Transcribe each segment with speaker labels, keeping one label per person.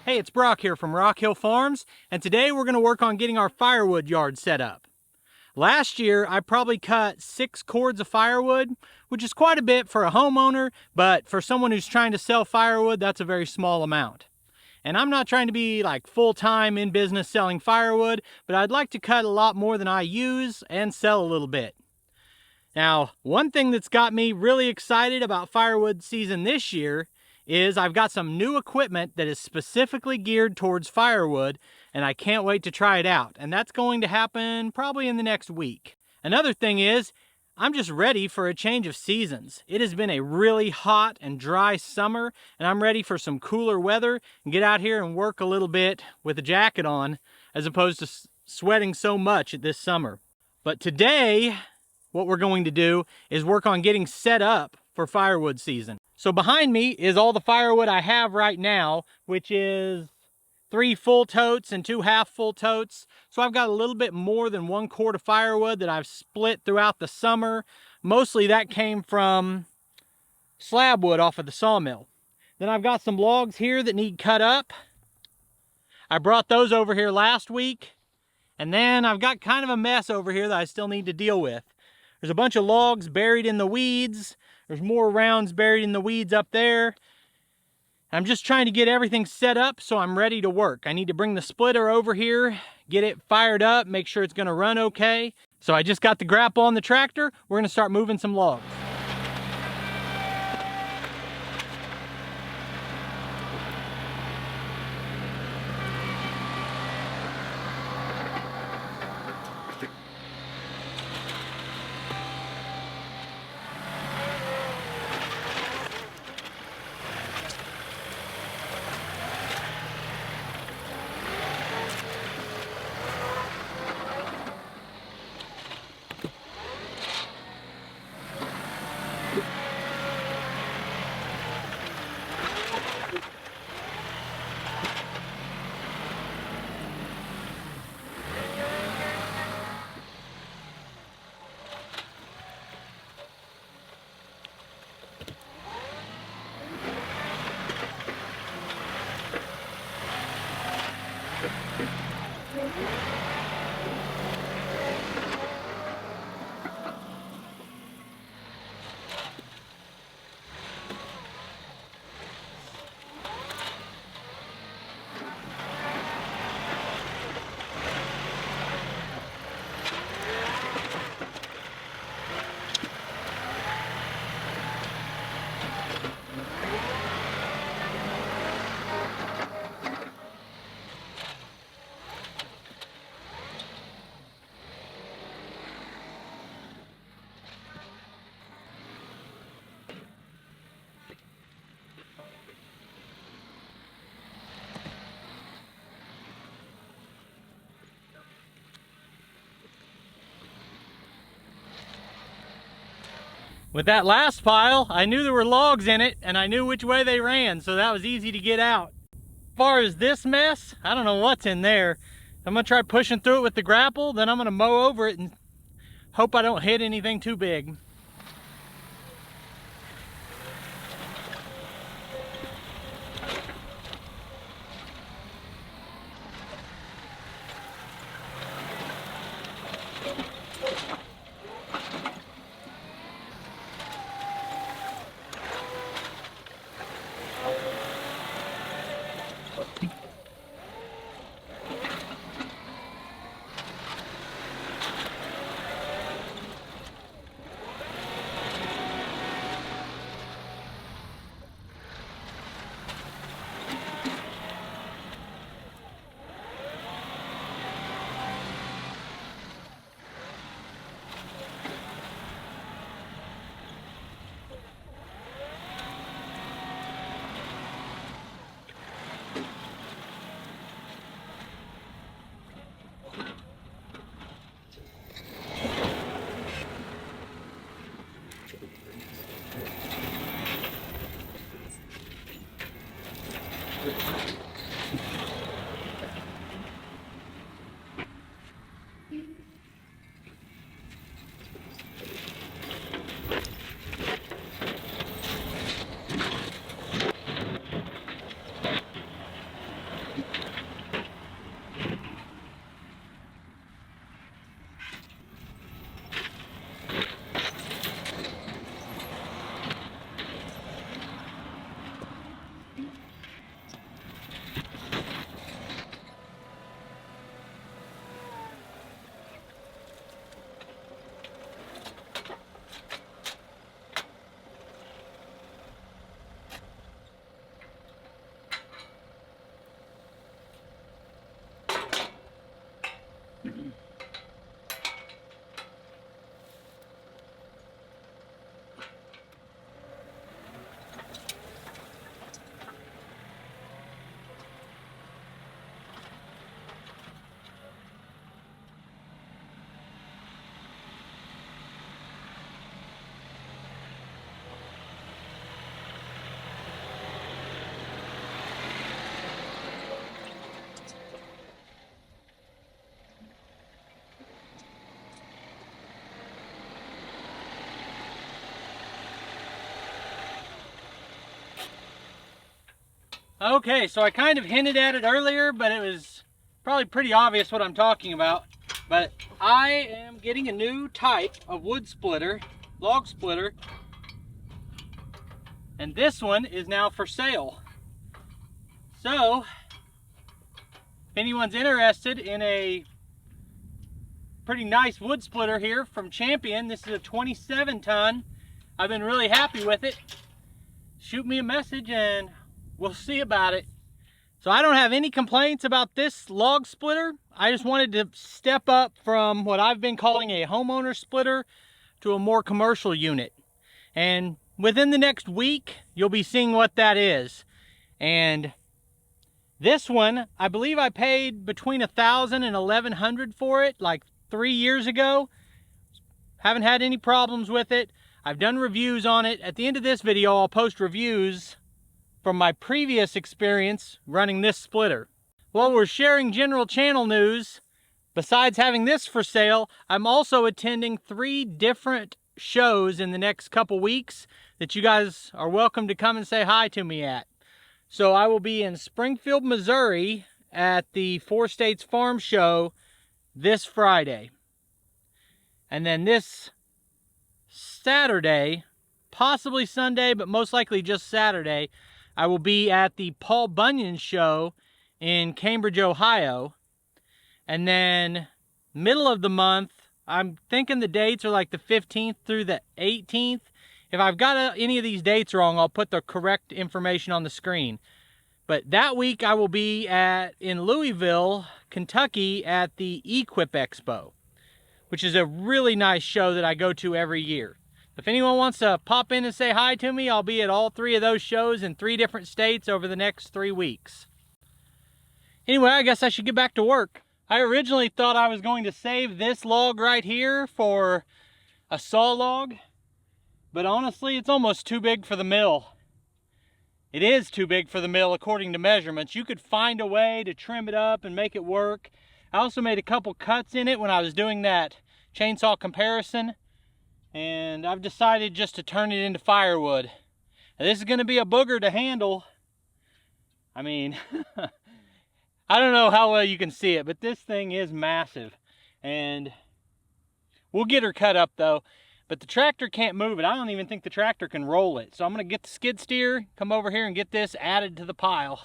Speaker 1: Hey, it's Brock here from Rock Hill Farms, and today we're going to work on getting our firewood yard set up. Last year, I probably cut 6 cords of firewood, which is quite a bit for a homeowner, but for someone who's trying to sell firewood, that's a very small amount. And I'm not trying to be like full-time in business selling firewood, but I'd like to cut a lot more than I use and sell a little bit. Now, one thing that's got me really excited about firewood season this year is I've got some new equipment that is specifically geared towards firewood, and I can't wait to try it out. And that's going to happen probably in the next week. Another thing is, I'm just ready for a change of seasons. It has been a really hot and dry summer, and I'm ready for some cooler weather and get out here and work a little bit with a jacket on, as opposed to sweating so much this summer. But today, what we're going to do is work on getting set up for firewood season. So behind me is all the firewood I have right now, which is 3 full totes and 2 half full totes. So I've got a little bit more than 1 quart of firewood that I've split throughout the summer. Mostly that came from slab wood off of the sawmill. Then I've got some logs here that need cut up. I brought those over here last week. And then I've got kind of a mess over here that I still need to deal with. There's a bunch of logs buried in the weeds. There's more rounds buried in the weeds up there. I'm just trying to get everything set up so I'm ready to work. I need to bring the splitter over here, get it fired up, make sure it's gonna run okay. So I just got the grapple on the tractor. We're gonna start moving some logs. With that last pile, I knew there were logs in it and I knew which way they ran, so that was easy to get out. As far as this mess, I don't know what's in there. I'm gonna try pushing through it with the grapple, then I'm gonna mow over it and hope I don't hit anything too big. Okay, so I kind of hinted at it earlier, but it was probably pretty obvious what I'm talking about. But I am getting a new type of wood splitter, log splitter, and this one is now for sale. So, if anyone's interested in a pretty nice wood splitter here from Champion, this is a 27 ton. I've been really happy with it. Shoot me a message and we'll see about it. So I don't have any complaints about this log splitter. I just wanted to step up from what I've been calling a homeowner splitter to a more commercial unit. And within the next week, you'll be seeing what that is. And this one, I believe I paid between $1,000 and $1,100 for it, like 3 years ago. Haven't had any problems with it. I've done reviews on it. At the end of this video, I'll post reviews from my previous experience running this splitter. While we're sharing general channel news, besides having this for sale, I'm also attending 3 different shows in the next couple weeks that you guys are welcome to come and say hi to me at. So I will be in Springfield, Missouri at the 4 States Farm Show this Friday. And then this Saturday, possibly Sunday, but most likely just Saturday, I will be at the Paul Bunyan Show in Cambridge, Ohio. And then middle of the month, I'm thinking the dates are like the 15th through the 18th. If I've got any of these dates wrong, I'll put the correct information on the screen. But that week I will be in Louisville, Kentucky at the Equip Expo, which is a really nice show that I go to every year. If anyone wants to pop in and say hi to me, I'll be at all 3 of those shows in 3 different states over the next 3 weeks. Anyway, I guess I should get back to work. I originally thought I was going to save this log right here for a saw log, but honestly, it's almost too big for the mill. It is too big for the mill according to measurements. You could find a way to trim it up and make it work. I also made a couple cuts in it when I was doing that chainsaw comparison, and I've decided just to turn it into firewood. Now, this is going to be a booger to handle. I mean, I don't know how well you can see it, but this thing is massive. And we'll get her cut up though. But the tractor can't move it. I don't even think the tractor can roll it. So I'm going to get the skid steer, come over here and get this added to the pile.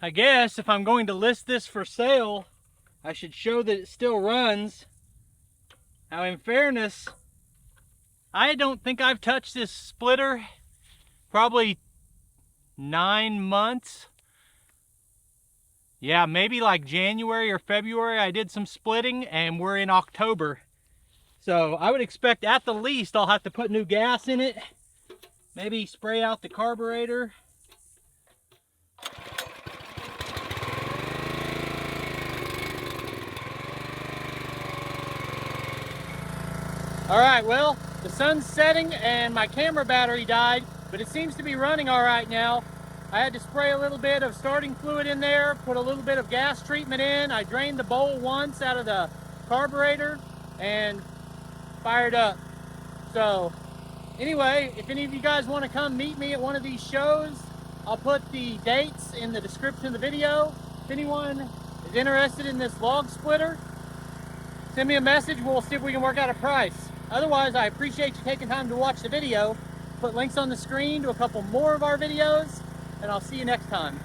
Speaker 1: I guess if I'm going to list this for sale, I should show that it still runs. Now, in fairness, I don't think I've touched this splitter probably 9 months. Yeah, maybe like January or February I did some splitting, and we're in October. So I would expect at the least I'll have to put new gas in it, maybe spray out the carburetor. All right, well, the sun's setting and my camera battery died, but it seems to be running all right now. I had to spray a little bit of starting fluid in there, put a little bit of gas treatment in. I drained the bowl once out of the carburetor and fired up. So anyway, if any of you guys want to come meet me at one of these shows, I'll put the dates in the description of the video. If anyone is interested in this log splitter, send me a message. We'll see if we can work out a price. Otherwise, I appreciate you taking time to watch the video. Put links on the screen to a couple more of our videos, and I'll see you next time.